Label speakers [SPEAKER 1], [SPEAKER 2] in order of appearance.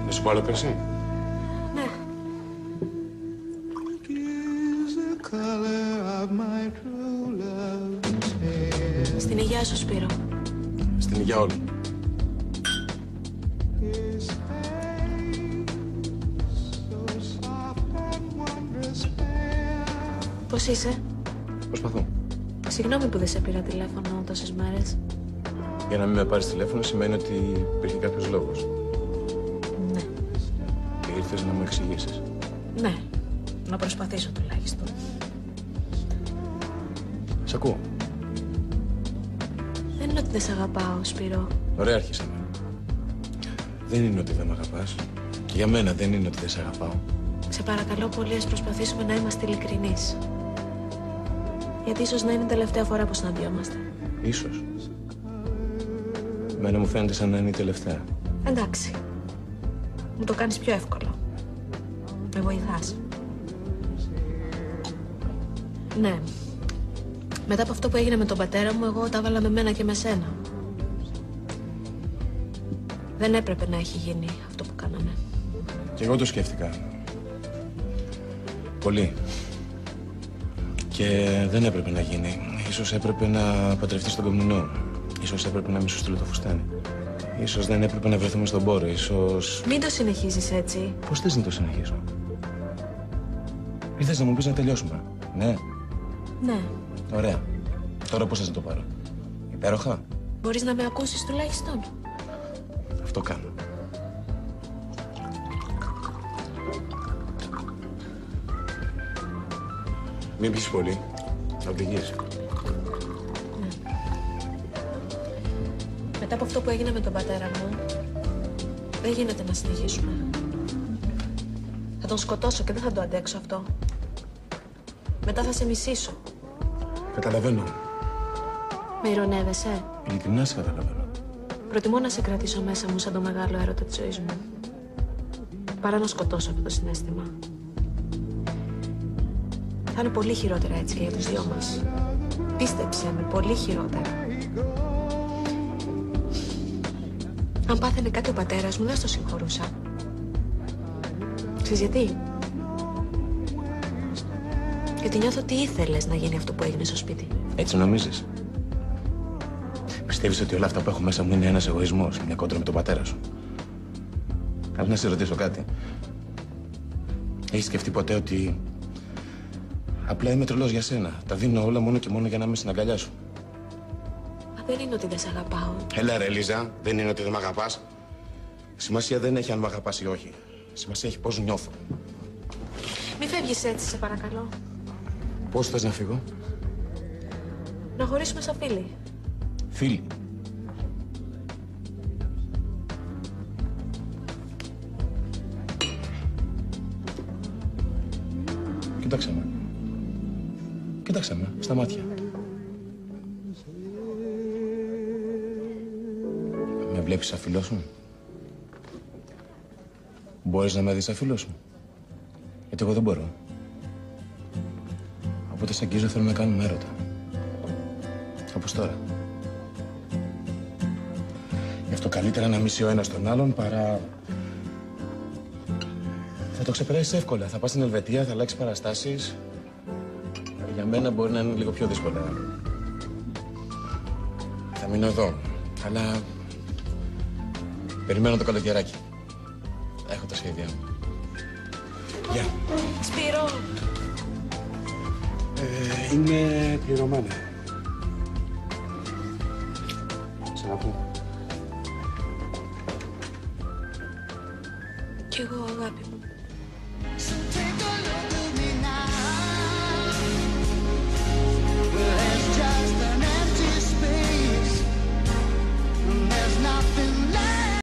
[SPEAKER 1] Να σου πω άλλο κρασί?
[SPEAKER 2] Ναι. Στην υγεία σου, Σπύρο.
[SPEAKER 1] Στην υγεία όλων.
[SPEAKER 2] Πώς είσαι?
[SPEAKER 1] Προσπαθώ.
[SPEAKER 2] Συγγνώμη που δεν σε πήρα τηλέφωνο τόσες μέρες.
[SPEAKER 1] Για να μην με πάρεις τηλέφωνο σημαίνει ότι υπήρχε κάποιος λόγος.
[SPEAKER 2] Ναι.
[SPEAKER 1] Και ήρθες να μου εξηγήσεις.
[SPEAKER 2] Ναι. Να προσπαθήσω τουλάχιστον.
[SPEAKER 1] Σ' ακούω.
[SPEAKER 2] Δεν είναι ότι δεν σε αγαπάω, Σπύρο.
[SPEAKER 1] Ωραία άρχισαμε. Δεν είναι ότι δεν με αγαπάς. Και για μένα δεν είναι ότι δεν σε αγαπάω.
[SPEAKER 2] Σε παρακαλώ πολύ, ας προσπαθήσουμε να είμαστε ειλικρινείς. Γιατί ίσως να είναι η τελευταία φορά που συναντιόμαστε.
[SPEAKER 1] Ίσως. Εμένα μου φαίνεται σαν να είναι η τελευταία.
[SPEAKER 2] Εντάξει. Μου το κάνεις πιο εύκολο. Με βοηθάς. Ναι. Μετά από αυτό που έγινε με τον πατέρα μου, εγώ τα έβαλα με μένα και με σένα. Δεν έπρεπε να έχει γίνει αυτό που κάναμε.
[SPEAKER 1] Και εγώ το σκέφτηκα. Πολύ. Και δεν έπρεπε να γίνει. Ίσως έπρεπε να παντρευτείς τον Κομνηνό. Ίσως έπρεπε να μην σου στείλω το φουστάνι. Ίσως δεν έπρεπε να βρεθούμε στον πόρο. Ίσως...
[SPEAKER 2] Μην το συνεχίζεις έτσι.
[SPEAKER 1] Πώς θες να το συνεχίσω? Ήρθες να μου πεις να τελειώσουμε. Ναι.
[SPEAKER 2] Ναι.
[SPEAKER 1] Ωραία. Τώρα πώς θες να το πάρω? Υπέροχα.
[SPEAKER 2] Μπορείς να με ακούσεις τουλάχιστον?
[SPEAKER 1] Αυτό κάνω. Μην πεις πολύ. Θα οδηγείς.
[SPEAKER 2] Ναι. Μετά από αυτό που έγινε με τον πατέρα μου, δεν γίνεται να συνεχίσουμε. Θα τον σκοτώσω και δεν θα το αντέξω αυτό. Μετά θα σε μισήσω.
[SPEAKER 1] Καταλαβαίνω.
[SPEAKER 2] Με ειρωνεύεσαι?
[SPEAKER 1] Ειλικρινά σε καταλαβαίνω.
[SPEAKER 2] Προτιμώ να σε κρατήσω μέσα μου σαν το μεγάλο έρωτα της ζωής μου, παρά να σκοτώσω αυτό το συναίσθημα. Θα είναι πολύ χειρότερα έτσι και για τους δυο μας. Πίστεψέ με, πολύ χειρότερα. Αν πάθαινε κάτι ο πατέρας μου, δεν στο συγχωρούσα. Ξέρεις γιατί? Γιατί νιώθω ότι ήθελες να γίνει αυτό που έγινε στο σπίτι.
[SPEAKER 1] Έτσι νομίζεις? Πιστεύεις ότι όλα αυτά που έχω μέσα μου είναι ένας εγωισμός, μια κόντρα με τον πατέρα σου? Αλλά να σε ρωτήσω κάτι. Έχεις σκεφτεί ποτέ ότι απλά είμαι τρελός για σένα? Τα δίνω όλα μόνο και μόνο για να είμαι στην αγκαλιά σου.
[SPEAKER 2] Μα δεν είναι ότι δεν σε αγαπάω.
[SPEAKER 1] Έλα ρε Λίζα, δεν είναι ότι δεν με αγαπάς. Σημασία δεν έχει αν με αγαπάς ή όχι. Σημασία έχει πώς νιώθω.
[SPEAKER 2] Μη φεύγεις έτσι, σε παρακαλώ.
[SPEAKER 1] Πώς θες να φύγω?
[SPEAKER 2] Να χωρίσουμε σαν φίλοι.
[SPEAKER 1] Φίλοι. Κοίταξε με. Κοίταξε με, στα μάτια. Με βλέπεις σαν φίλο σου? Μπορείς να με δεις σαν φίλο σου? Γιατί εγώ δεν μπορώ. Οπότε σ' αγγίζω, θέλω να κάνουμε έρωτα. Όπως τώρα. Γι' αυτό καλύτερα να μισεί ο ένας τον άλλον παρά... Θα το ξεπεράσεις εύκολα. Θα πας στην Ελβετία, θα αλλάξεις παραστάσεις. Για μένα μπορεί να είναι λίγο πιο δύσκολα. Θα μείνω εδώ, αλλά... Περιμένω το καλοκαιράκι. Έχω τα σχέδιά μου. Γεια.
[SPEAKER 2] Σπύρο!
[SPEAKER 3] Είναι πληρωμένα.
[SPEAKER 2] Κι εγώ, αγάπη μου.